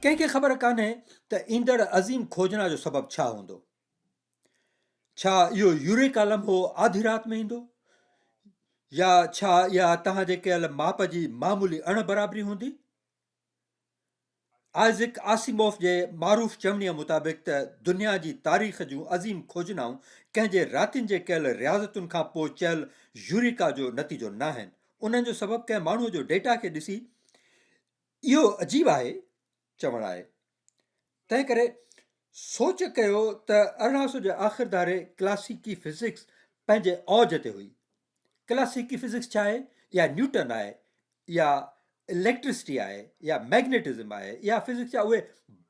कंहिंखे ख़बर कान्हे त ईंदड़ अज़ीम खोजना जो सबबु छा हूंदो। छा इहो यूरेका लम्हो आधी राति में ईंदो, या छा इहा तव्हांजे कयल माप जी मामूली अणबराबरी हूंदी। आइज़िक आसिमोफ जे मारूफ़ चवणीअ मुताबिक़ त दुनिया जी तारीख़ जूं अज़ीम खोजनाऊं कंहिंजे रातिनि जे कयल रियाज़तुनि खां पोइ चयल यूरेका जो नतीजो न आहिनि। उन्हनि जो सबबु कंहिं माण्हूअ जो डेटा खे ॾिसी इहो अजीब आहे चवणु आहे। तंहिं करे सोच कयो त 1800 जे आख़िर धारे क्लासिकी फिज़िक्स पंहिंजे औज ते हुई। क्लासिकी फिज़िक्स छा आहे? या न्यूटन आहे, या इलेक्ट्रिसिटी आहे, या मैग्नेटिज़म आहे, या फिज़िक्स जा उहे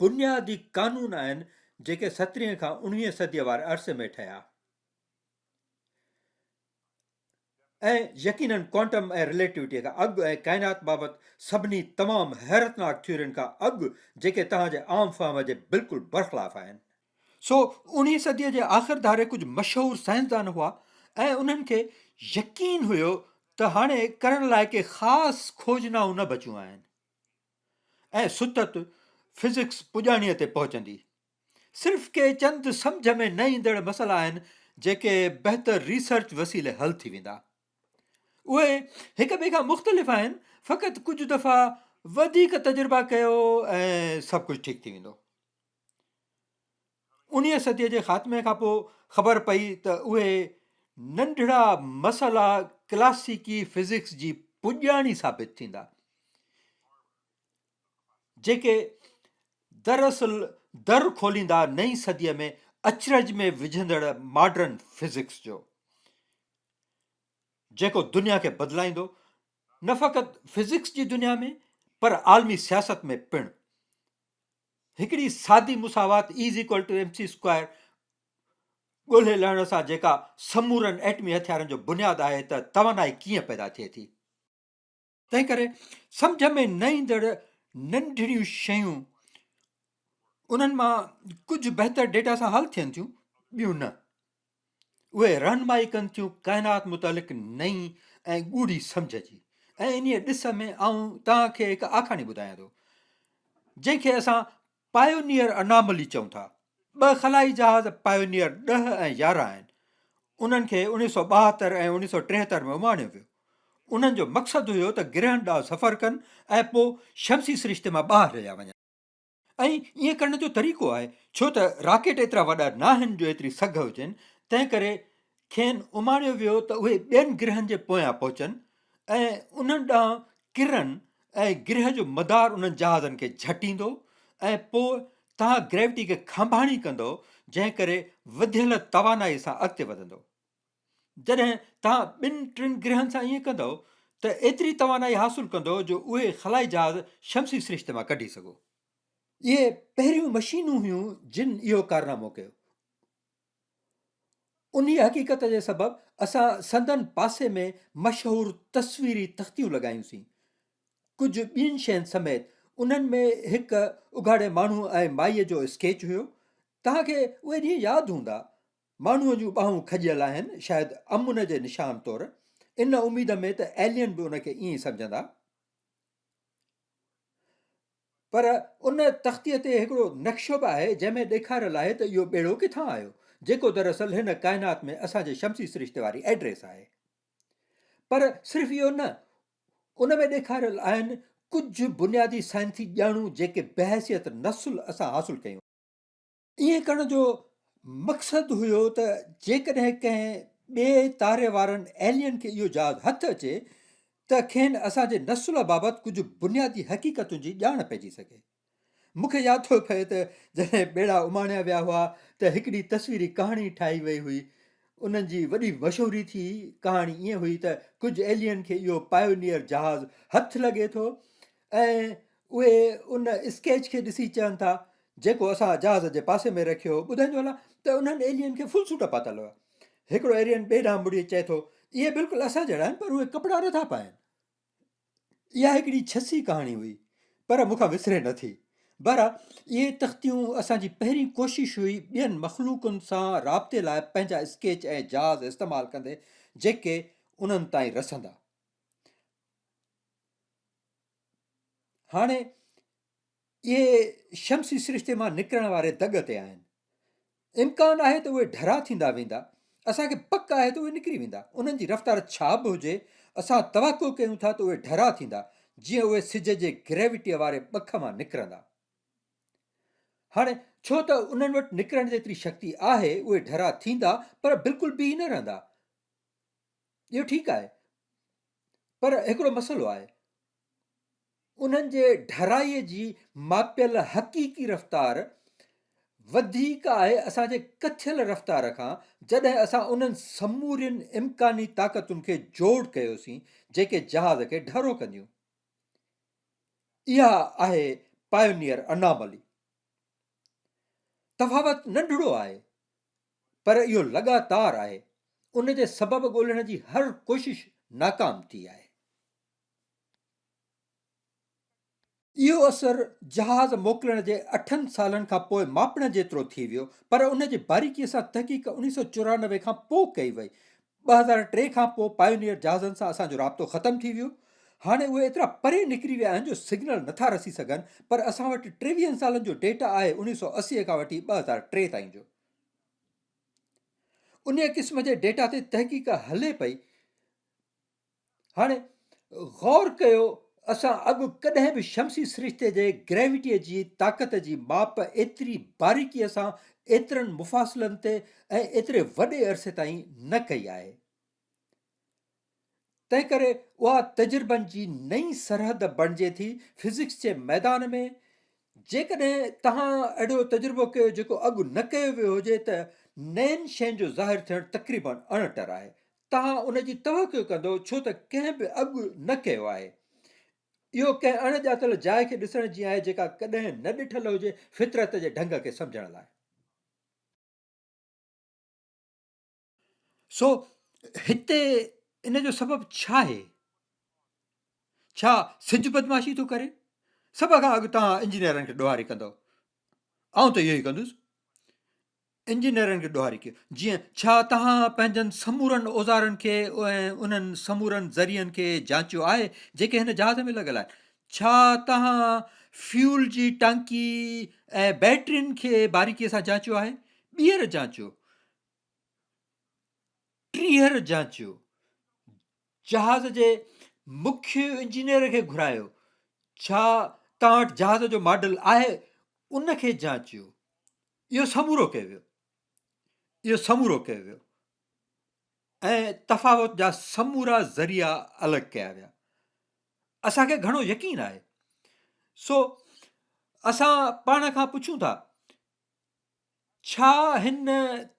बुनियादी क़ानून आहिनि जेके 17वीं खां 19वीं सदीअ वारे अरसे में ठहिया। ऐं यकीनन क्वांटम ऐं रिलेटिविटीअ खां अॻु ऐं काइनात बाबति सभिनी तमामु हैरतनाक थ्योरियुनि खां अॻु जेके तव्हांजे आम फहम जे बिल्कुलु बरख़िलाफ़ आहिनि। सो 19वीं सदीअ जे आख़िर धारे कुझु मशहूरु साइंसदान हुआ ऐं उन्हनि खे यकीन हुयो त हाणे करण लाइ के ख़ासि खोजनाऊं न बचियूं आहिनि ऐं सुतत फिज़िक्स पुॼाणीअ ते पहुचंदी। सिर्फ़ के चंद सम्झ में न ईंदड़ मसइला आहिनि जेके बहितर रिसर्च वसीले हल थी वेंदा। उहे हिक ॿिए खां मुख़्तलिफ़ आहिनि, फ़क़ति कुझु दफ़ा वधीक तजुर्बा कयो ऐं सभु कुझु ठीकु थी वेंदो। 19वीं सदीअ जे ख़ात्मे खां पोइ ख़बर पई त उहे नंढड़ा मसइला क्लासिकी फिज़िक्स जी पुॼाणी साबित थींदा, जेके दरअसल दर खोलींदा नई सदीअ में अचरज में विझंदड़ मॉडर्न फिज़िक्स जो, जेको दुनिया खे बदिलाईंदो, न फ़क़ति फिज़िक्स जी दुनिया में पर आलमी सियासत में पिणु। हिकिड़ी सादी मुसावात E=mc² ॻोल्हे लहण सां जेका समूरनि एटमी हथियारनि जो बुनियादु आहे त तवानाई कीअं पैदा थिए थी। तंहिं करे सम्झ में न ईंदड़ नंढड़ियूं शयूं उन्हनि मां कुझु बहितर डेटा सां हल थियनि थियूं, ॿियूं न। उहे रहनुमाई कनि थियूं काइनात मुतालिक़ नई ऐं ॻूढ़ी सम्झ जी। ऐं इन ॾिस में आऊं तव्हांखे हिकु आखाणी ॿुधायां थो जंहिंखे असां पायोनियर अनामली चऊं था। 2 ख़लाई जहाज़ पायोनियर 10 ऐं 11 आहिनि। उन्हनि खे 1972 ऐं 1973 में उमाणियो वियो। उन्हनि जो मक़सदु हुयो त ग्रहण ॾांहुं सफ़र कनि ऐं पोइ शमसी सिरिश्ते मां ॿाहिरि हलिया वञनि। ऐं ईअं करण जो तरीक़ो आहे छो त रॉकेट एतिरा वॾा न आहिनि जो एतिरी सघ हुजनि, तंहिं करे खेनि उमाणियो वियो त उहे ॿियनि ग्रहनि जे पोयां पहुचनि ऐं उन्हनि ॾांहुं किरनि ऐं ग्रह जो मदार उन्हनि जहाज़नि खे झटींदो ऐं पोइ तव्हां ग्रेविटी खे खंभाणी कंदो, जंहिं करे वधियल तवानाई सां अॻिते वधंदो। जॾहिं तव्हां 2-3 ग्रहनि सां ईअं कंदो त एतिरी तवानाई हासिलु कंदो जो उहे ख़लाई जहाज़ शमसी सिरिश्ते मां कढी सघो। इहे पहिरियूं मशीनूं हुयूं जिन इहो कारनामो कयो। उन हक़ीक़त जे सबबु असां संदन पासे में मशहूरु तस्वीरी तख़्तियूं लॻायूंसीं। कुझु ॿियुनि शयुनि समेत उन्हनि में हिकु उघाड़े माण्हू ऐं माईअ जो स्केच हुयो। तव्हांखे उहे ॾींहं यादि हूंदा। माण्हूअ जूं ॿाहूं खॼियल आहिनि, शायदि अमुन जे निशान तौरु, इन उमेद में त एलियन बि उनखे ईअं ई सम्झंदा। पर उन तख़्तीअ ते हिकिड़ो नक्शो बि आहे जंहिंमें ॾेखारियल आहे त इहो ॿेड़ो किथां आयो, जेको दरअसल हिन काइनात में असांजे शमसी सिरिश्ते वारी एड्रेस आहे। पर सिर्फ़ु इहो न, उन में ॾेखारियल आहिनि कुझु बुनियादी साइंसी ॼाणूं जेके बहसियत नसुल असां हासिलु कयूं। ईअं करण जो मक़सदु हुयो त जेकॾहिं कंहिं ॿिए तारे वारनि एलियन खे इहो जहाज़ हथु अचे त खेनि असांजे नसुल बाबति कुझु बुनियादी हक़ीक़तुनि जी ॼाण पइजी सघे। मूंखे यादि थो पए त जॾहिं ॿेड़ा उमाणिया विया हुआ त हिकिड़ी तस्वीरी कहाणी ठाही वई हुई। उन्हनि जी वॾी मशहूरी थी। कहाणी ईअं हुई त कुझु एलियन खे इहो पायोनियर जहाज़ हथु लॻे थो ऐं उहे उन स्केच खे ॾिसी चवनि था, जेको असां जहाज़ जे पासे में रखियो, ॿुधाईंदो हलां त उन्हनि एलियन खे फुल सूट पातल हुआ। हिकिड़ो एलियन ॿिए ॾांहुं मुड़ी चए थो, इहे बिल्कुलु असां जहिड़ा आहिनि पर उहे कपिड़ा नथा पाइनि। इहा हिकिड़ी छसी कहाणी हुई पर मूंखां विसरे नथी। बहरहाल इहे तख़्तियूं असांजी पहिरीं कोशिशि हुई ॿियनि मख़लूक़नि सां राब्ते लाइ पंहिंजा स्केच ऐं जहाज़ इस्तेमालु कंदे जेके उन्हनि ताईं रसंदा। हाणे इहे शमसी सिरिश्ते मां निकिरण वारे दग ते आहिनि। इम्कान आहे त उहे ढरा थींदा वेंदा, असांखे पक आहे त उहे निकिरी वेंदा। उन्हनि जी रफ़्तार छा बि हुजे, असां तवको कयूं था त उहे ढरा थींदा, जीअं उहे सिज जे ग्रेविटीअ वारे ॿख मां निकिरंदा। हाणे छो त उन्हनि वटि निकिरण जेतिरी शक्ति आहे, उहे ढरा थींदा, पर बिल्कुलु बीह न रहंदा। इहो ठीकु आहे, पर हिकिड़ो मसइलो आहे। उन्हनि जे ढराईअ जी मापियल हक़ीक़ी रफ़्तार वधीक आहे असांजे कथियल रफ़्तार खां, जॾहिं असां उन्हनि समूरियुनि इम्कानी ताक़तुनि खे जोड़ कयोसीं जेके जहाज़ खे ढरो कंदियूं। इहा आहे पायोनियर अनामली। तफ़ावत नंढड़ो आहे, पर इहो लगातार आहे। उन जे सबब ॻोल्हण जी हर कोशिश नाकाम थी आहे। इहो असरु जहाज़ मोकिलण जे 8 सालनि खां पोइ मापण जेतिरो थी वियो, पर उन जे बारीकीअ सां तहक़ीक़ 1994 खां पोइ कई वई। 2003 खां पोइ पायोनियर जहाज़नि सां असांजो राब्तो ख़तमु थी वियो। हाणे उहे एतिरा परे निकिरी विया आहिनि जो सिग्नल नथा रसी सघनि, पर असां वटि 23 सालनि जो डेटा आहे, 1980 खां वठी 2003 ताईं जो। उन क़िस्म जे डेटा ते तहक़ीक़ हले पई। हाणे गौर कयो, असां अॻु कॾहिं बि शमसी सिरिश्ते जे ग्रेविटीअ जी ताक़त जी माप एतिरी बारीकीअ सां, एतिरनि मुफ़ासिलनि ते ऐं एतिरे वॾे अरसे ताईं न कई आहे। तंहिं करे उहा तजुर्बनि जी नई सरहद बणिजे थी फिज़िक्स जे मैदान में। जेकॾहिं तव्हां अहिड़ो तजुर्बो कयो जेको अॻु न कयो वियो हुजे, त नयुनि शयुनि जो ज़ाहिर थियणु तक़रीबन अणटर आहे। तव्हां उन जी तवक़ो कंदो, छो त कंहिं बि अॻु न कयो आहे। इहो कंहिं अणॼातल जाइ खे ॾिसण जी आहे जेका कॾहिं न ॾिठल हुजे, फितरत जे ढंग खे सम्झण लाइ। सो हिते इन जो सबबु छा आहे? छा सिज बदमाशी थो करे? सभ खां अॻु तव्हां इंजीनियरनि खे ॾोहारी कंदो। आउं त इहो ई कंदुसि। इंजीनियरनि खे ॾोहारी कयो। जीअं छा तव्हां पंहिंजनि समूरनि औज़ारनि खे ऐं उन्हनि समूरनि ज़रियनि खे जाचियो आहे जेके हिन जहाज़ में लॻल आहिनि? छा तव्हां फ्यूल जी टांकी ऐं बैटरियुनि खे बारीकीअ सां जाचियो आहे? ॿीहर जाचियो, टीहर जाचियो। जहाज़ जे मुख्य इंजीनियर खे घुरायो। छा तव्हां वटि जहाज़ जो मॉडल आहे? उनखे जाचियो। इहो समूरो कयो वियो। इहो समूरो कयो वियो ऐं तफ़ावत जा समूरा ज़रिया अलॻि कया विया। असांखे घणो यकीन आहे। सो असां पाण खां पुछूं था, छा हिन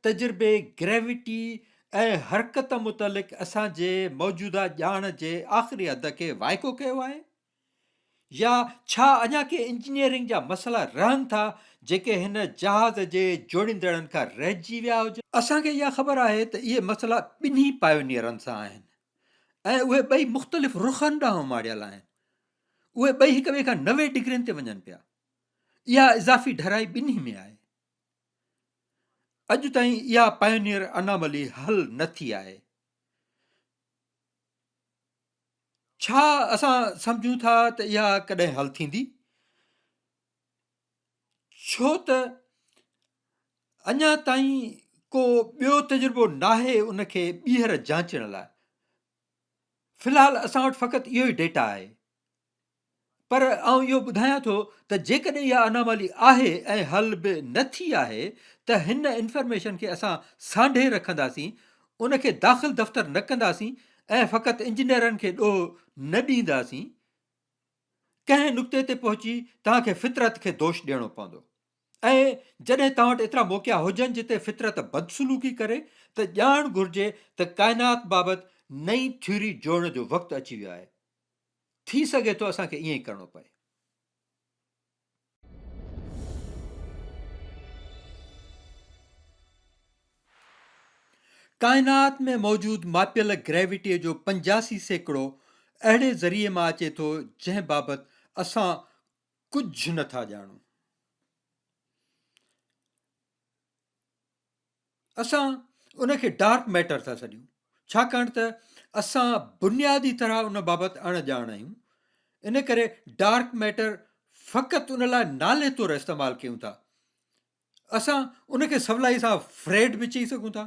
तजुर्बे ग्रेविटी ऐं हरकत मुतलिक़ असांजे मौजूदा ॼाण जे आख़िरी हद खे वाइको कयो आहे? या छा अञा के इंजीनियरिंग जा मसइला रहनि था जेके हिन जहाज़ जे जोड़ींदड़नि खां रहिजी विया हुजनि? असांखे इहा ख़बर आहे त इहे मसइला ॿिन्ही पायोनियरनि सां आहिनि ऐं उहे ॿई मुख़्तलिफ़ रुख़नि ॾांहुं माड़ियल आहिनि। उहे ॿई हिक ॿिए खां 90 डिग्रियुनि ते वञनि पिया। इहा इज़ाफ़ी ढराई ॿिन्ही में आहे। अॼु ताईं इहा पायोनियर अनामली हल न थी आहे। छा असां सम्झूं था त इहा कॾहिं हल थींदी? छो त अञा ताईं को ॿियो तजुर्बो नाहे उनखे ॿीहर जांचण लाइ। फ़िलहालु असां वटि फ़क़ति इहो ई डेटा आहे। पर आउं इहो ॿुधायां थो त जेकॾहिं इहा अनामली आहे ऐं हल बि न थी आहे, त हिन इंफॉर्मेशन खे असां सांढे रखंदासीं, उनखे दाख़िल दफ़्तर न कंदासीं ऐं फ़क़ति इंजीनियरनि खे ॾोह न ॾींदासीं। कंहिं नुक़्ते ते पहुची तव्हांखे फितरत खे दोष ॾियणो पवंदो। ऐं जॾहिं तव्हां वटि एतिरा मौक़िया हुजनि जिते फितरत बदसलूकी करे, त ॼाण घुरिजे त काइनात बाबति नई थ्योरी जोड़ण जो वक़्तु अची वियो आहे। थी सघे थो असांखे ईअं ई करिणो पए। काइनात में मौजूदु मापियल ग्रेविटीअ जो 85% अहिड़े ज़रिए मां अचे थो जंहिं बाबति असां कुझु नथा ॼाणूं। असां उनखे डार्क मैटर था सॾियूं, छाकाणि त असां बुनियादी तरह उन बाबति अणॼाण आहियूं। इन करे डार्क मैटर फ़क़ति उन लाइ नाले तौरु इस्तेमालु कयूं था। असां उनखे सवलाई सां फ्रेड बि चई सघूं था।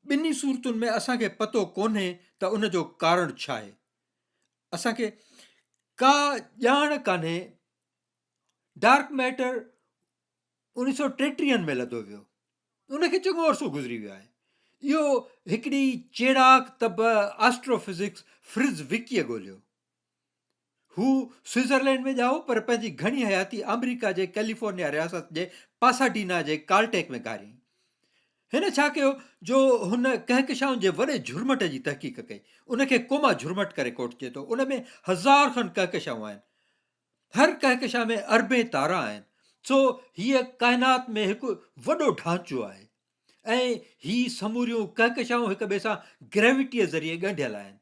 ॿिन्ही सूरतुनि में असांखे पतो कोन्हे त उन जो कारण छा आहे। असांखे का ॼाण कान्हे। डार्क मैटर 1933 में लधो वियो, उनखे चङो अरसो गुज़री वियो आहे। इहो हिकिड़ी चेड़ाक तब एस्ट्रोफिज़िक्स फ्रिज विकीअ ॻोल्हियो। हू स्विट्ज़रलैंड में ॼाओ पर पंहिंजी घणी हयाती अमेरिका जे कैलिफोर्निया रियासत जे पासाडीना जे काल्टेक में गारी। हिन छा कयो जो हुन कहकशाउनि जे वॾे झुरमट जी तहक़ीक़ कई। उनखे कोमा झुरमट करे कोटिजे थो। उन में हज़ार खनि कहकशाऊं आहिनि। हर कहकशा में अरबे तारा आहिनि। सो हीअ काइनात में हिकु वॾो ढांचो आहे ऐं ही समूरियूं कहकशाऊं हिक ॿिए सां ग्रेविटीअ ज़रिए ॻंढियल आहिनि।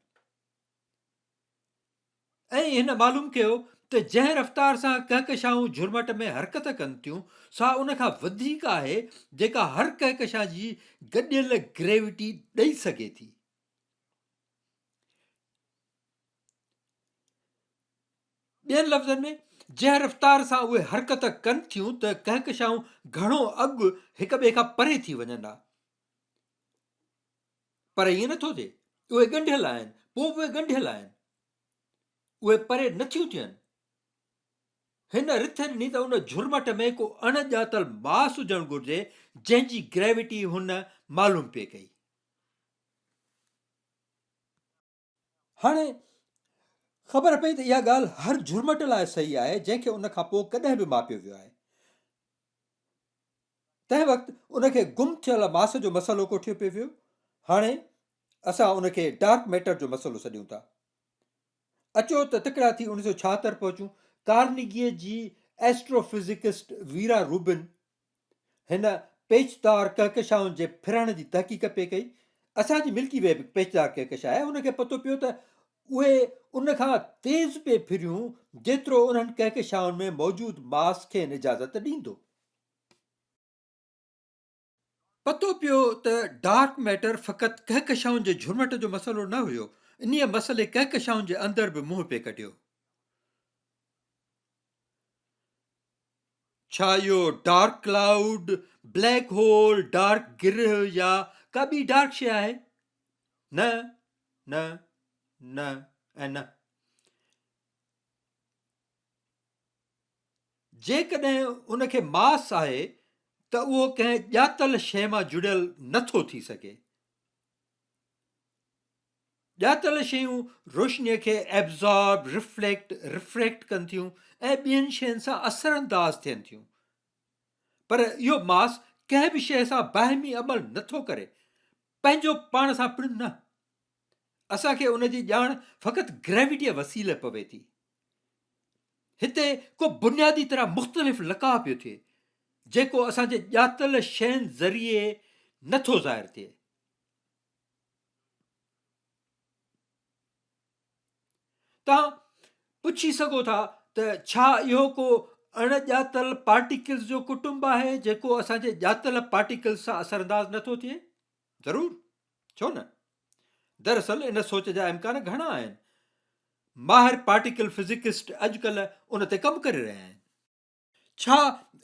ऐं हिन मालूम कयो त जंहिं रफ़्तार सां कहकशाऊं झुरमट में हरकत कनि थियूं सा उन खां वधीक आहे जेका हर कहकशा जी गॾियल ग्रेविटी ॾेई सघे थी। ॿियनि लफ़्ज़नि में जंहिं रफ़्तार सां उहे हरकत कनि थियूं त कहकशाऊं घणो अॻु हिक ॿिए खां परे थी वञनि हा। पर ईअं नथो थिए। उहे ॻंढियल आहिनि, पोइ बि उहे ॻंढियल आहिनि, उहे परे नथियूं थियनि। हिन रिथ ॾिनी त उन झुरमट में को अणॼातल मास हुजणु घुरिजे जंहिंजी ग्रेविटी हुन मालूम पई कई। हाणे ख़बर पई त इहा ॻाल्हि हर झुरमट लाइ सही आहे जंहिंखे उन खां पोइ कॾहिं बि मापियो वियो आहे। तंहिं वक़्तु उनखे गुम थियल मास जो मसइलो कोठियो पियो वियो। हाणे असां उनखे डार्क मैटर जो मसइलो सॾियूं था। अचो त तिकड़ा थी 1976 पहुचूं। कार्निगीअ जी एस्ट्रोफिज़िकिस्ट वीरा रूबिन हिन पेचदार कहकशाउनि जे फिरण जी तहक़ीक़ पे कई। असांजी मिल्की वे पेचदार कहकशा आहे। उनखे पतो पियो त उहे उन खां तेज़ पे फिरियूं जेतिरो उन्हनि कहकशाउनि में मौजूद मास खे इजाज़त ॾींदो। पतो पियो त डार्क मैटर फ़क़ति कहकशाउनि जे झुरमट जो मसइलो न हुयो, इन्हीअ मसइले कहकशाउनि जे अंदरि बि मुंहुं पे कढियो। छा इहो dark cloud, black hole, dark गिरह या का ॿी डार्क शइ आहे? न न न ऐं न। जेकॾहिं उनखे मास आहे त उहो कंहिं ॼातल शइ मां जुड़ियल नथो थी सघे। ॼातल शयूं रोशनीअ खे एब्ज़ॉर्ब, रिफ्रैक्ट कनि थियूं ऐं ॿियनि शयुनि सां असरअंदाज़ थियनि थियूं। पर इहो मास कंहिं बि शइ सां बाहिमी अमल नथो करे, पंहिंजो पाण सां पिणु न। असांखे उन जी ॼाण फ़क़ति ग्रेविटीअ वसीले पवे थी। हिते को बुनियादी तरह मुख़्तलिफ़ लका पियो थिए जेको असांजे ॼातल शयुनि ज़रिए नथो ज़ाहिर थिए। तव्हां पुछी सघो था त छा इहो को अणॼातल पार्टिकल्स जो कुटुंब आहे जेको असांजे ॼातल पार्टिकल्स सां असरअंदाज़ नथो थिए? ज़रूरु, छो न। दरअसल इन सोच जा इम्कान घणा आहिनि। माहिर पार्टिकल फिज़िकिस्ट अॼुकल्ह उन ते कमु करे रहिया आहिनि। छा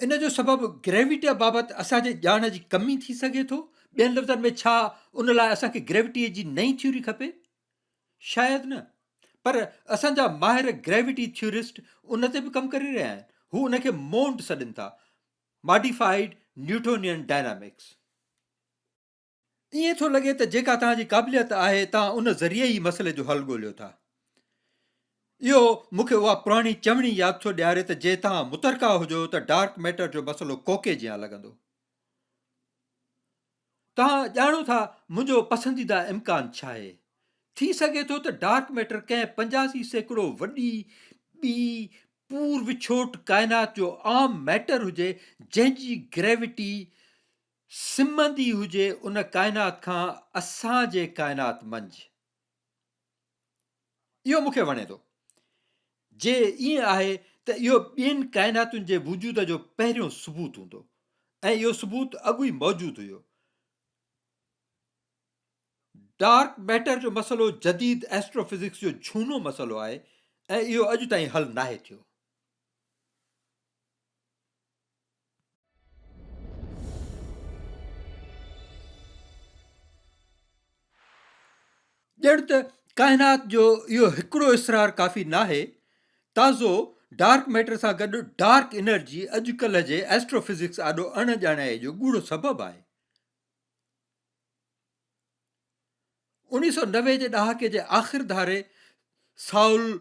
इन जो सबबु ग्रेविटीअ बाबति असांजे ॼाण जी कमी थी सघे थो? ॿियनि लफ़्ज़नि में छा उन लाइ असांखे ग्रेविटीअ जी नई थ्योरी खपे? शायदि न। पर असांजा माहिर ग्रेविटी थ्योरिस्ट उन ते बि कमु करे रहिया आहिनि। हू उनखे मोंड सॾनि था, मॉडिफाइड न्यूटोनियन डायनामिक्स। ईअं थो लॻे त जेका तव्हांजी क़ाबिलियत आहे तव्हां उन ज़रिए ई मसइले जो हल ॻोल्हियो था। इहो मूंखे उहा पुराणी चवणी यादि थो ॾियारे त जे तव्हां मुतरका हुजो त डार्क मैटर जो मसइलो कोके जियां लॻंदो। तव्हां ॼाणो था मुंहिंजो पसंदीदा इम्कान छा आहे। थी सघे थो त डार्क मैटर कंहिं 85% वॾी ॿी पूर विछोट काइनात जो आम मैटर हुजे जंहिंजी ग्रेविटी सिमंदी हुजे उन काइनात खां असांजे काइनात मंझि। इहो मूंखे वणे थो। जे ईअं आहे त इहो ॿियनि काइनातुनि जे वजूद जो पहिरियों सबूत हूंदो ऐं इहो सबूत अॻु ई मौजूदु हुयो। डार्क मैटर जो मसइलो जदीद एस्ट्रोफिज़िक्स जो झूनो मसइलो आहे ऐं इहो अॼु ताईं हल नाहे थियो। ॼण त काइनात जो इहो हिकिड़ो इसरार काफ़ी नाहे। ताज़ो डार्क मैटर सां गॾु डार्क एनर्जी अॼुकल्ह जे एस्ट्रोफिज़िक्स आॾो अणॼाणाए जो गूढ़ो सबबु आहे। 1990 जे ॾहाके जे आख़िर धारे साउल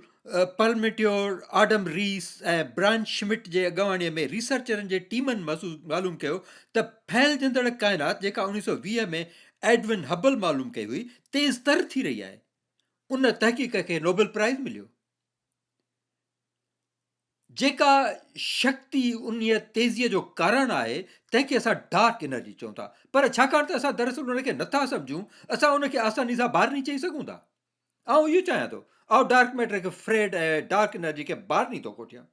पलमेट्योर, आडम रीस ऐं ब्रायन श्मिट जे अॻवानीअ में रिसर्चरनि जे टीमनि मालूम कयो त फैलजंदड़ काइनात, जेका 1920 में एडविन हबल मालूम कई हुई, तेज़ तर थी रही आहे। उन तहक़ीक़ खे नोबेल प्राइज़ मिलियो। जेका शक्ति उन तेज़ीअ जो कारण आहे तंहिंखे असां डार्क एनर्जी चऊं था, पर छाकाणि त असां दरअसल उनखे नथा सम्झूं, असां उनखे आसानी सां ॿाहिरि चई सघूं था। आउं इहो चाहियां थो, आउं डार्क मैटर खे फ्रेड ऐं डार्क एनर्जी खे ॿाहिरि थो कोठियां।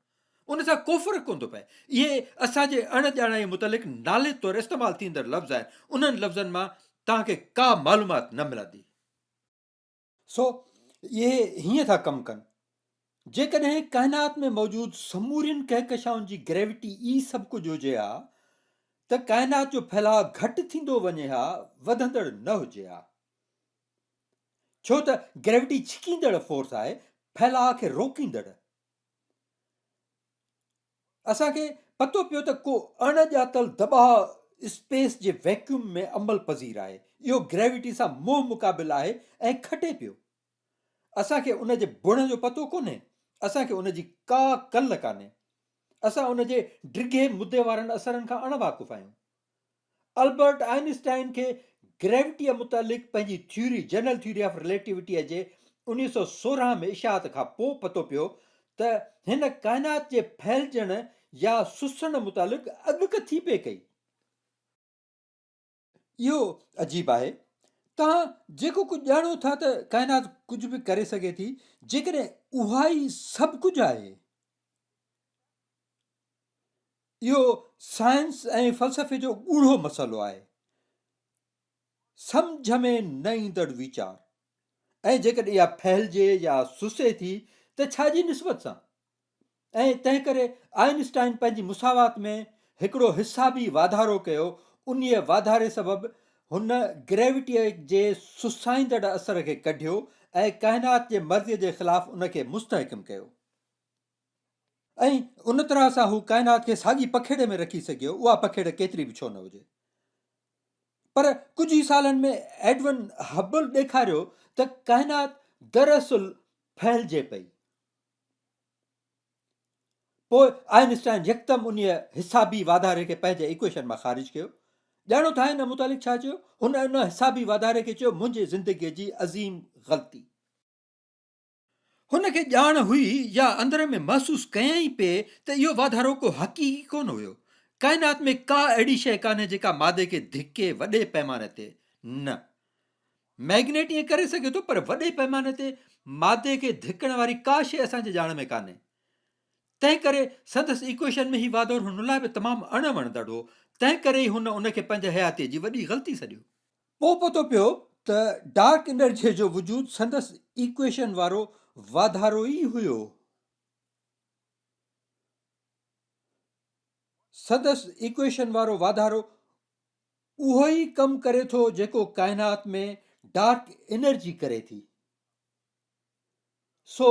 उन सां को फ़र्क़ु कोन थो पए। इहे असांजे अणॼाणाई मुतलिक़ नाले तौरु इस्तेमालु थींदड़ लफ़्ज़ आहिनि। उन्हनि लफ़्ज़नि मां तव्हांखे का मालूमात न मिलंदी। सो इहे हीअं था कमु कनि। जेकॾहिं काइनात में मौजूदु समूरियुनि कहकशाउनि जी ग्रेविटी ई सभु कुझु हुजे हा, त काइनात जो फैलाउ घटि थींदो वञे हा, वधंदड़ न हुजे हा। छो त ग्रेविटी छिकींदड़ फोर्स आहे, फैलाउ खे रोकींदड़। असांखे पतो पियो त को अणॼातल दॿाउ स्पेस जे वैक्यूम में अमल पज़ीर आहे। इहो ग्रेविटी सां मोह मुक़ाबिल आहे ऐं खटे पियो। असांखे उन जे बुण जो पतो कोन्हे, असांखे उन जी का कल कान्हे। असां उन जे डिघे मुदे वारनि असरनि खां अणवाक़ुफ़ आहियूं। अल्बर्ट आइंस्टाइन खे ग्रेविटीअ मुतालिक़ पंहिंजी थ्योरी, जनरल थ्योरी ऑफ रिलेटिविटीअ जे 1916 में इशाअत खां पोइ पतो पियो त हिन काइनात जे फैलजण या सुसण मुतालिक़ अॻकथी पिए कई। इहो अजीब आहे। तव्हां जेको कुझु ॼाणो था त काइनात कुझु बि करे सघे थी, जेकॾहिं उहा ई सभु कुझु आहे। इहो साइंस ऐं फ़लसफ़े जो ॻूढ़ो मसइलो आहे, सम्झ में न ईंदड़ वीचार। ऐं जेकॾहिं इहा फैलिजे या सुसे थी त छाजी निस्बत सां? ऐं तंहिं करे आइंस्टाइन पंहिंजी मुसावात में हिकिड़ो हिसाबी वाधारो कयो। उन वाधारे सबबि हुन ग्रेविटीअ जे सुसाईंदड़ असर खे कढियो ऐं काइनात जे मर्ज़ीअ जे ख़िलाफ़ु उनखे मुस्तहकम कयो। ऐं उन तरह सां हू काइनात खे साॻी पखेड़े में रखी सघियो, उहा पखेड़ केतिरी बि छो न हुजे। पर कुझु ई सालनि में एडविन हबल ॾेखारियो त काइनात दरअसल फैलिजे पई। पोइ आइंस्टाइन यकदमि उन हिसाबी वाधारे खे पंहिंजे इक्वेशन मां ख़ारिज कयो। ॼाणो था हिन मुतालिक़ छा चयो? हुन उन हिसाबी वाधारे खे चयो मुंहिंजे ज़िंदगीअ जी अज़ीम ग़लती। हुनखे ॼाण हुई या अंदर में महसूसु कयई पिए त इहो वाधारो को हक़ीक़ी कोन हुयो। काइनात में का अहिड़ी शइ कान्हे जेका मादे खे धिके वॾे पैमाने ते। न, मैग्नेट ईअं करे सघे थो, पर वॾे पैमाने ते मादे खे धिकण वारी का शइ असांजे ॼाण में कान्हे। तंहिं करे संदसि इक्वेशन में ही वाधारो हुन लाइ बि तमामु अणवणंदड़ हो। तंहिं करे ई हुन उनखे पंहिंजे हयातीअ जी वॾी ग़लती सॾियो। पोइ पतो पियो त डार्क एनर्जीअ जो वजूद संदसि इक्वेशन वारो वाधारो ई हुयो। संदसि इक्वेशन वारो वाधारो उहो ई कमु करे थो जेको काइनात में डार्क एनर्जी करे थी। सो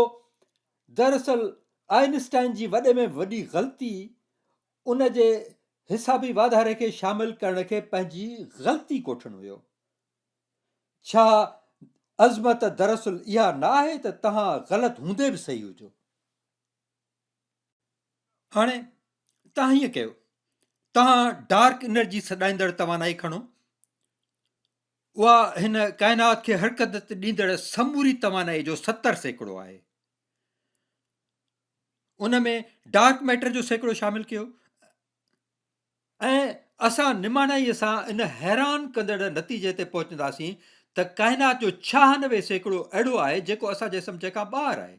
दरअसल आइंस्टाइन जी वॾे में वॾी ग़लती उन जे हिसाबी वाधारे खे शामिल करण खे पंहिंजी ग़लती कोठणु हुयो। छा अज़मत दरअसल इहा न आहे त तव्हां ग़लति हूंदे बि सही हुजो। हाणे तव्हां हीअं कयो, तव्हां डार्क एनर्जी सॾाईंदड़ तवानाई खणो। उहा हिन काइनात खे हरकत ॾींदड़ समूरी तवानाई जो 70 सैकड़ो आहे। उन में डार्क मैटर जो सैकड़ो शामिल कयो ऐं असां निमाणाईअ सां इन हैरान कंदड़ नतीजे ते पहुचंदासीं त काइनात जो 96 सैकड़ो अहिड़ो आहे जेको असांजे सम्झ खां ॿाहिरि आहे।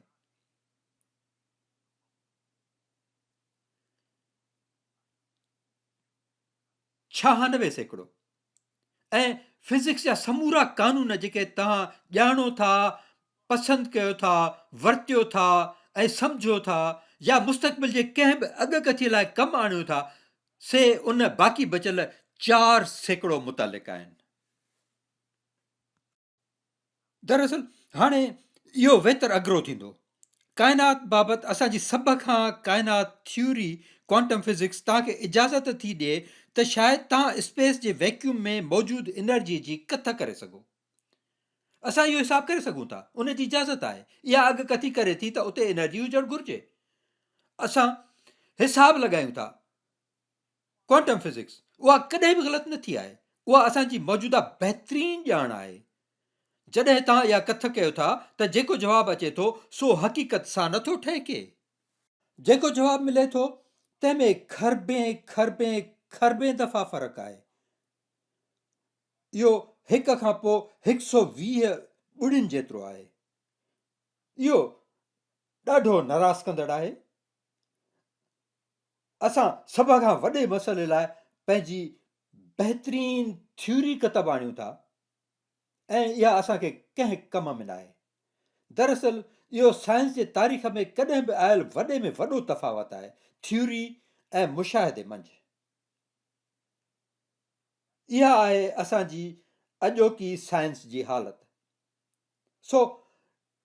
छहानवे सैकड़ो। ऐं फिज़िक्स जा समूरा कानून जेके तव्हां ॼाणो था, पसंदि कयो था, वरतियो था ऐं सम्झो था, या मुस्तक़बिल जे कंहिं बि अॻकथीअ लाइ कमु आणियो था, से उन बाक़ी बचियल 4 सैकड़ो मुतालिक़ आहिनि। दरअसल हाणे इहो वेतर अग्रो थींदो। काइनात बाबति असांजी सभ खां काइनात थ्योरी क्वांटम फिज़िक्स तव्हांखे इजाज़त थी ॾिए त शायदि तव्हां स्पेस जे वैक्यूम में मौजूदु एनर्जी जी कथ करे सघो। असां इहो हिसाबु करे सघूं था, उन जी इजाज़त आहे। इहा अॻकथी करे थी त उते एनर्जी हुजणु घुरिजे। असां हिसाबु लॻायूं था। क्वांटम फिज़िक्स उहा कॾहिं बि ग़लति न थी आहे। उहा असांजी मौजूदा बहितरीनु ॼाण आहे। जॾहिं तव्हां इहा कथ कयो था त जेको जवाबु अचे थो सो हक़ीक़त सां नथो ठहिके। जेको जवाबु मिले थो तंहिंमें खरबे दफ़ा फ़र्क़ु आहे। इहो हिक खां पोइ 120 ॿुड़ियुनि जेतिरो आहे। इहो ॾाढो नाराज़ कंदड़ आहे। असां सभ खां वॾे मसइले लाइ पंहिंजी बहितरीनु थ्योरी किताब आणियूं था ऐं इहा असांखे कंहिं कम में न आहे। दरअसल इहो साइंस जे तारीख़ में कॾहिं बि आयल वॾे में वॾो तफ़ावत आहे थ्योरी ऐं मुशाहिदे मंझि। इहा आहे असांजी अॼोकी साइंस जी हालत। सो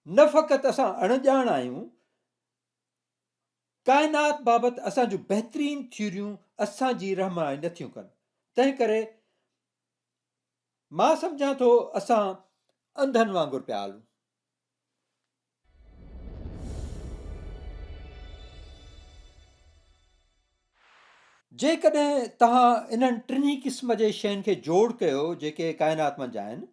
न फ़क़ति असां अणॼाण आहियूं, काइनात बाबति असांजूं बहितरीनु थ्योरियूं असांजी रहनुमाई नथियूं कनि। तंहिं करे मां सम्झां थो असां अंधनि वांगुरु पिया हलूं। जेकॾहिं तव्हां इन्हनि टिनी क़िस्म जे शयुनि खे जोड़ कयो जेके काइनात मंझि आहिनि,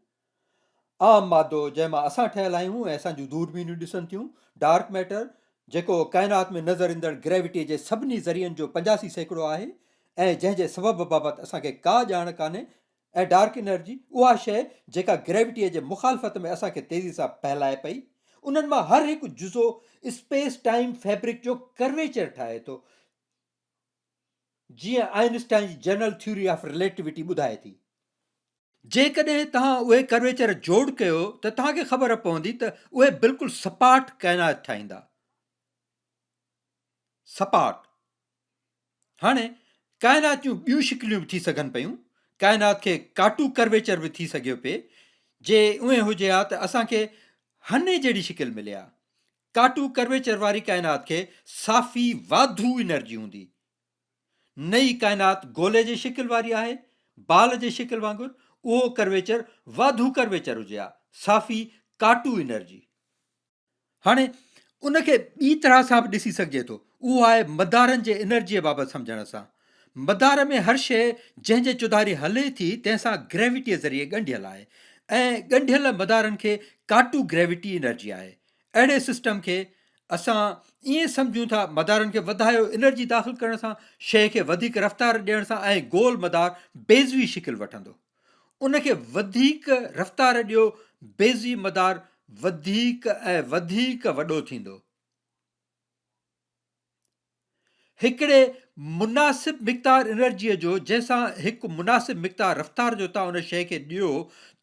आम मादो जंहिंमां असां ठहियल आहियूं ऐं असांजूं दूरबीनियूं ॾिसनि थियूं, डार्क मैटर जेको काइनात में नज़र ईंदड़ ग्रेविटी जे सभिनी ज़रियनि जो 85% आहे ऐं जंहिंजे सबबु बाबति असांखे का ॼाण कान्हे, ऐं डार्क एनर्जी उहा शइ जेका ग्रेविटीअ जे मुखालफ़त में असांखे तेज़ी सां फहिलाए पई। उन्हनि मां हर हिकु जुज़ो स्पेस टाइम फैब्रिक जो कर्वेचर ठाहे थो, जीअं आइंस्टाइन जी जनरल थ्योरी ऑफ रिलेटिविटी ॿुधाए थी। जेकॾहिं तव्हां उहे कर्वेचर जोड़ कयो त तव्हांखे ख़बर पवंदी त उहे बिल्कुलु सपाट काइनात ठाहींदा। सपाट। हाणे काइनात जूं ॿियूं शिकिलियूं बि थी सघनि पियूं। काइनात खे काटू कर्वेचर बि थी सघियो पिए। जे उहे हुजे हा त असांखे हने जहिड़ी शिकिल मिले हा। काटू कर्वेचर वारी काइनात खे साफ़ी वाधू एनर्जी हूंदी। नई काइनात गोले जी शिकिल वारी आहे, बाल जे शिकिल वांगुरु। उहो कर्वेचर वाधू कर्वेचर हुजे हा, साफ़ी काटू एनर्जी। हाणे उनखे ॿी तरह सां बि ॾिसी सघिजे थो, उहो आहे मदारनि जे एनर्जीअ बाबति सम्झण सां। मदार में हर शइ जंहिंजे चुधारी हले थी तंहिंसां ग्रेविटीअ ज़रिए ॻंढियल आहे ऐं ॻंढियल मदारनि खे काटू ग्रेविटी एनर्जी आहे। अहिड़े सिस्टम खे असां ईअं सम्झूं था, मदारनि खे वधायो एनर्जी दाख़िल करण सां, शइ खे वधीक रफ़्तार ॾियण सां, ऐं गोल मदार बेज़वी शिकिल वठंदो। उनखे वधीक रफ़्तार ॾियो, बेज़वी मदार वधीक ऐं वधीक वॾो थींदो। हिकिड़े मुनासिब मिक़दार एनर्जीअ जो जंहिंसां हिकु मुनासिब मिक़दार रफ़्तार जो तव्हां उन शइ खे ॾियो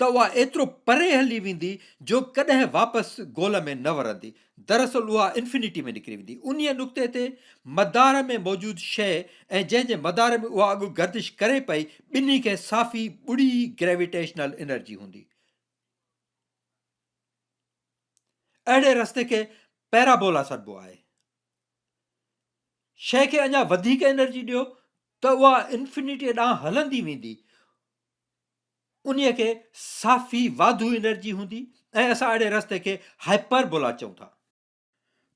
त उहा एतिरो परे हली वेंदी जो कॾहिं वापसि गोल में न वरंदी। दरअसल उहा इंफिनिटी में निकिरी वेंदी। उन नुक़्ते ते मदार में मौजूदु शइ ऐं जंहिंजे मदार में उहा अॻु गर्दिश करे पई, ॿिन्ही खे साफ़ी ॿुड़ी ग्रेविटेशनल एनर्जी हूंदी। अहिड़े रस्ते खे पैराबोला सॾिबो आहे। शइ खे अञा वधीक एनर्जी ॾियो त उहा इंफिनिटीअ ॾांहुं हलंदी वेंदी। उन्हीअ खे साफ़ी वाधू एनर्जी हूंदी ऐं असां अहिड़े रस्ते खे हाइपरबोला चऊं था।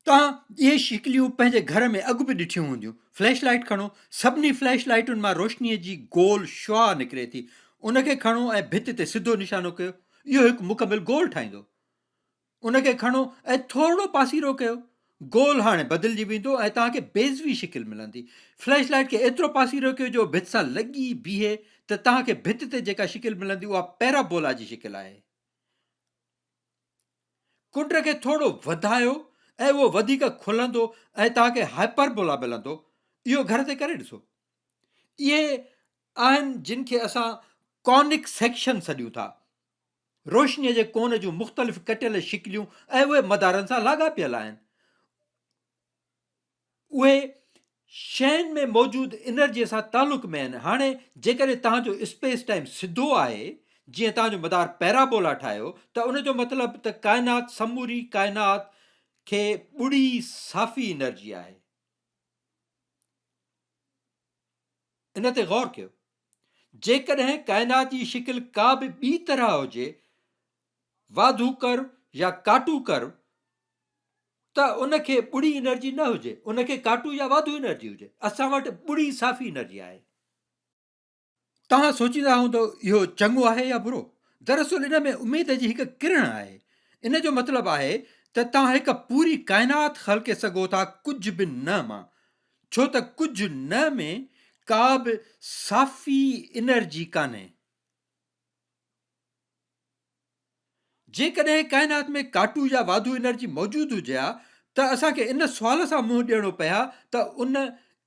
तव्हां इहे शिकिलियूं पंहिंजे घर में अॻु बि ॾिठियूं हूंदियूं। फ्लैश लाइट खणो, सभिनी फ्लैश लाइटुनि मां रोशनीअ जी गोल शुआ निकिरे थी। उनखे खणो ऐं भित ते सिधो निशानो कयो, इहो हिकु मुकमिल गोल ठाहींदो। उनखे खणो ऐं थोरो पासीरो कयो, गोल हाणे बदिलजी वेंदो ऐं तव्हांखे बेज़वी शिकिल मिलंदी। फ्लैश लाइट खे एतिरो पासीरो कयो जो भित सां लॻी बीहे त तव्हांखे भित ते जेका शिकिल मिलंदी उहा पैराबोला जी शिकिल आहे। कुंड खे थोरो वधायो ऐं उहो वधीक खुलंदो ऐं तव्हांखे हाइपरबोला मिलंदो। इहो घर ते करे ॾिसो। इहे आहिनि जिन खे असां कॉनिक सेक्शन सॾियूं था। रोशनीअ जे कोन जूं मुख़्तलिफ़ कटियल शिकिलियूं ऐं उहे मदारनि सां लाॻापियल आहिनि। उहे शयुनि में मौजूदु एनर्जीअ सां तालुक़ में आहिनि। हाणे जेकॾहिं तव्हांजो स्पेस टाइम सिधो आहे जीअं तव्हांजो मदार पैराबोला ठाहियो त उन जो मतिलबु त काइनात, समूरी काइनात खे ॿुड़ी साफ़ी एनर्जी आहे। इन ते गौर कयो, जेकॾहिं काइनात जी शिकिल का बि ॿी तरह हुजे, वाधू कर्व या काटू कर्व, त उनखे ॿुड़ी एनर्जी न हुजे, उनखे काटू या वाधू एनर्जी हुजे। असां वटि ॿुड़ी साफ़ी एनर्जी आहे। तव्हां सोचींदा हूंदो इहो चङो आहे या बुरो। दरअसल इन में उमेद जी हिकु किरण आहे। इन जो मतिलबु आहे त तव्हां हिकु पूरी काइनात ख़लके सघो था कुझु बि न मां, छो त कुझु न में का बि साफ़ी एनर्जी कान्हे। जेकॾहिं काइनात में काटू या वाधू एनर्जी मौजूदु हुजे हा त असांखे इन सुवाल सां मुंहुं ॾियणो पए हा त उन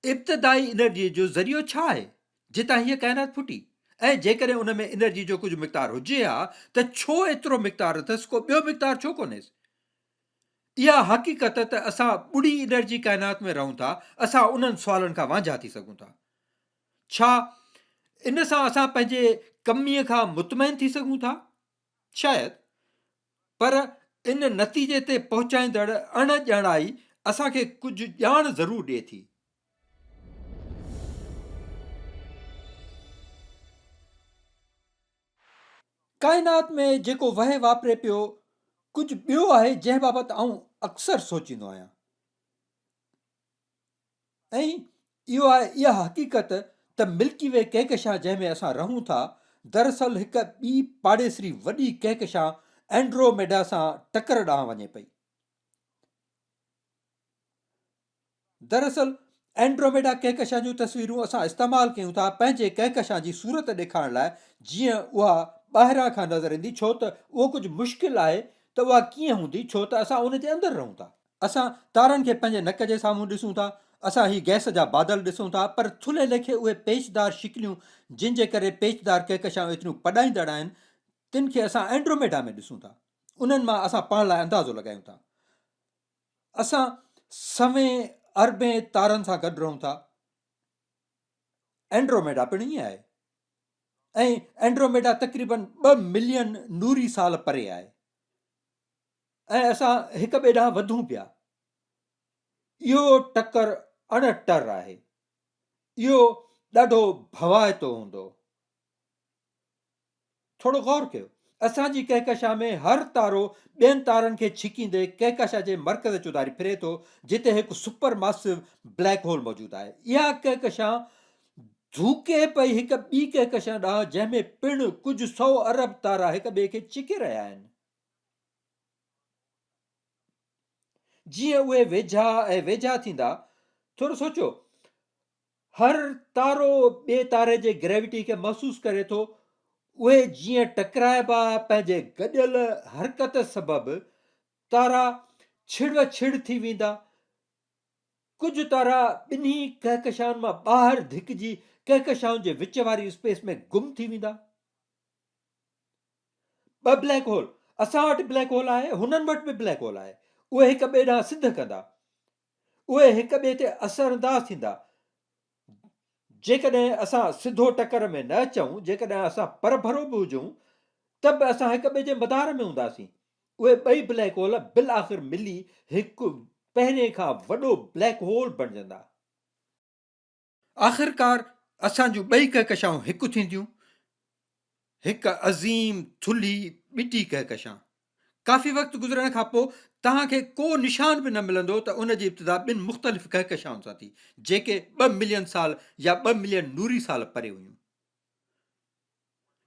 इब्तिदाई एनर्जीअ जो ज़रियो छा आहे जितां हीअ काइनात फुटी। ऐं जेकॾहिं उन में एनर्जी जो कुझु मिक़दार हुजे हा त छो एतिरो मिक़दार अथसि, को ॿियो मिक़दार छो कोन्हेसि। इहा हक़ीक़त त असां ॿुड़ी एनर्जी काइनात में रहूं था, असां उन्हनि सुवालनि खां वांझा थी सघूं था। छा इन सां असां पंहिंजे कमीअ खां मुतमइन थी सघूं था? शायदि, पर इन नतीजे ते पहुचाईंदड़ अणॼाणाई असांखे कुझु ॼाण ज़रूरु ॾिए थी। काइनात में जेको वहे वापरे पियो, कुझु ॿियो आहे जंहिं बाबति आउं अक्सर सोचींदो आहियां, ऐं इहो आहे इहा हक़ीक़त त मिल्की वे कहकशां जंहिं में असां रहूं था, दरअसल हिकु ॿी पाड़ेसरी वॾी कहकशां एंड्रोमेडा सां टकर ॾांहुं वञे पई। दरअसल एंड्रोमेडा कहकशां जूं तस्वीरूं असां इस्तेमालु कयूं था पंहिंजे कहकशां जी सूरत ॾेखारण लाइ, जीअं उहा ॿाहिरां खां नज़र ईंदी, छो त उहो कुझु मुश्किल आहे त उहा कीअं हूंदी, छो त असां उन जे अंदरि रहूं था। असां तारनि खे पंहिंजे नक जे साम्हूं ॾिसूं था, असां ही गैस जा बादल ॾिसूं था, पर थुल्हे लेखे उहे पेचदार शिकिलियूं जिन जे करे पेचदार कहकशां एतिरियूं पढ़ाईंदड़ आहिनि, तिन खे असां एंड्रोमेडा में ॾिसूं था। उन्हनि मां असां पाण लाइ अंदाज़ो लॻायूं था। असां सवें अरबें तारनि सां गॾु रहूं था। एंड्रोमेडा पिणु ईअं आहे, ऐं एंड्रोमेडा तक़रीबन 2 मिलियन नूरी साल परे आहे, ऐं असां हिक ॿिए ॾांहुं वधूं पिया। इहो टकर अणटर आहे, इहो ॾाढो भवाइतो हूंदो। थोरो गौर कयो, असांजी कहकशां में हर तारो ॿियनि तारनि खे छिकींदे कहकशां जे मर्कज़ चौधारी फिरे थो, जिते हिकु सुपर मासिव ब्लैक होल मौजूदु आहे। इहा कहकशां धूके पई हिकु ॿी कहकशां ॾांहुं, जंहिंमें पिणु कुझु 100 अरब तारा हिक ॿिए खे छिके रहिया आहिनि। जीअं उहे वेझा ऐं वेझा थींदा, थोरो सोचो, हर तारो ॿिए तारे जे ग्रेविटी खे महसूसु करे थो। उहे जीअं टकराइबा, पंहिंजे गॾियल हरकत सबबि तारा छिड़ छिड़ थी वेंदा। कुझु तारा ॿिन्ही कहकशाउनि मां ॿाहिरि धिकिजी कहकशाउनि जे विच वारी स्पेस में गुम थी वेंदा। ॿ ब्लैक होल, असां वटि ब्लैक होल आहे, हुननि वटि बि ब्लैक होल आहे। उहे हिक ॿिए ॾांहुं सिध कंदा, उहे हिक ॿिए ते असरअंदाज़ थींदा। जेकॾहिं असां सिधो टकर में न अचूं, जेकॾहिं असां परभरो बि हुजूं, त बि असां हिक ॿिए जे मदार में हूंदासीं। उहे ॿई ब्लैक होल बिल आख़िर मिली हिकु पहिरें खां वॾो ब्लैक होल बणजंदा। आख़िरकार असां जूं ॿई कहकशाऊं हिकु थींदियूं, हिकु अज़ीम थुल्ही ॿिटी कहकशां। काफ़ी वक़्तु गुज़रण खां पोइ तव्हांखे को निशान बि न मिलंदो त उन जी इब्तिदा ॿिनि मुख़्तलिफ़ कहकशाउनि सां थी, जेके 2 मिलियन साल या 2 मिलियन नूरी साल परे हुयूं।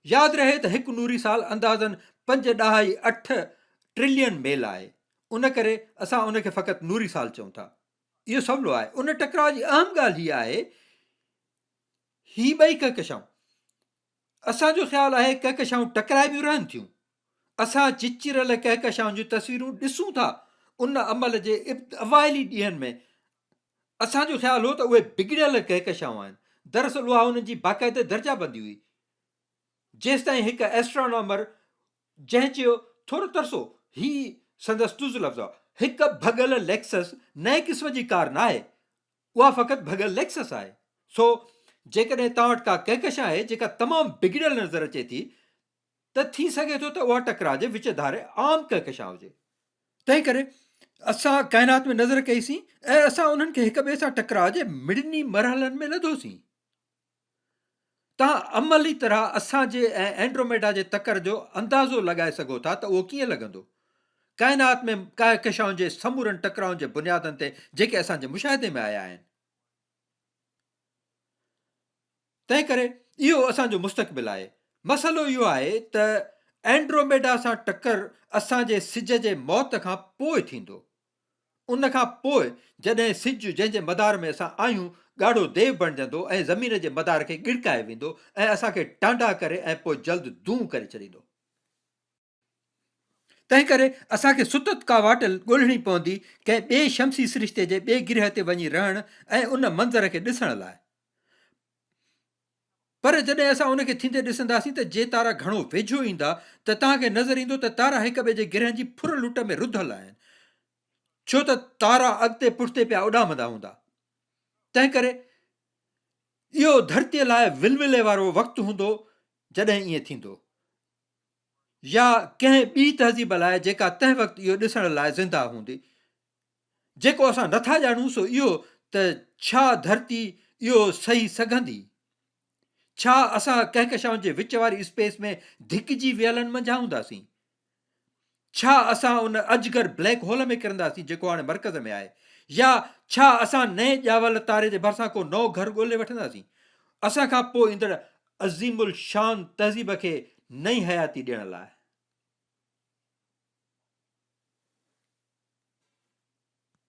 यादि रहे त हिकु नूरी साल अंदाज़न 5.8 ट्रिलियन मेल आहे, उन करे असां उनखे फ़क़ति नूरी साल चऊं था। इहो सवलो आहे। उन टकराव जी अहम ॻाल्हि हीअ आहे, ही ॿई कहकशाऊं, असांजो ख़्यालु आहे कहकशाऊं टकराइबियूं रहनि थियूं। असां चिचिरल कहकशाउनि जूं तस्वीरूं ॾिसूं था। उन अमल जे अवाइली ॾींहंनि में असांजो ख़्यालु हो त उहे बिगड़ियल कहकशाऊं आहिनि। दरअसल उहा उन्हनि जी बाक़ाइदे दर्जाबंदी हुई। जेसि ताईं हिकु एस्ट्रोनॉमर, जंहिं चयो, थोरो तरसो, ही संदसि तुज़ लफ़्ज़ आहे, हिकु भॻल लेक्सस नए क़िस्म जी कार न आहे, उहा फ़क़ति भॻल लेक्सस आहे। सो जेकॾहिं तव्हां वटि का कहकशां आहे जेका तमामु बिगड़ियल नज़र अचे थी, त थी सघे थो त उहा टकराइजे विच धारे आम कहकशां हुजे। तंहिं करे असां काइनात में नज़र कईसीं ऐं असां उन्हनि खे हिक ॿिए सां टकराए मिड़नी मरहलनि में लधोसीं। तव्हां अमली तरह असांजे ऐं एंड्रोमेडा जे तकर जो अंदाज़ो लॻाए सघो था त उहो कीअं लॻंदो। काइनात में कहकशाउनि जे समूरनि टकराउनि जे बुनियादनि ते जेके असांजे मुशाहिदे में आया आहिनि। तंहिं करे इहो असांजो मुस्तक़बिल आहे। मसइलो इहो आहे त एंड्रोमेडा सां टकर असांजे सिज जे मौत खां पोइ थींदो। उन खां पोइ जॾहिं सिज जंहिंजे मदार में असां आहियूं ॻाढ़ो देव बणिजंदो ऐं ज़मीन जे मदार खे गिड़काए वेंदो ऐं असांखे टांडा करे ऐं पोइ जल्द दूं करे छॾींदो। तंहिं करे असांखे सुतत का वाटल ॻोल्हणी पवंदी कंहिं ॿिए शमसी सिरिश्ते जे ॿिए गिरह ते वञी रहण ऐं उन मंज़र खे ॾिसण लाइ। पर जॾहिं असां उनखे थींदे ॾिसंदासीं त जे तारा घणो वेझो ईंदा त तव्हांखे नज़र ईंदो त तारा हिक ॿिए जे गिरहनि जी फुर लुट में रुधल आहिनि, छो त तारा अॻिते पुठिते पिया उॾामंदा हूंदा। तंहिं करे इहो धरतीअ लाइ विलविले वारो वक़्तु हूंदो जॾहिं ईअं थींदो, या कंहिं ॿी तहज़ीब लाइ जेका तंहिं वक़्तु इहो ॾिसण लाइ ज़िंदा हूंदी। जेको असां नथा ॼाणूं सो इहो त छा धरती इहो सही सघंदी। छा असां कहकशाउनि जे विच वारी स्पेस में धिकजी वियलनि मंझां हूंदासीं? छा असां उन अजगर ब्लैक होल में किरंदासीं जेको हाणे मर्कज़ में आहे, या छा असां नए ॼावल तारे जे भरिसां को नओं घर ॻोल्हे वठंदासीं असां खां पोइ ईंदड़ अज़ीमुल शान तहज़ीब खे नई हयाती ॾियण लाइ?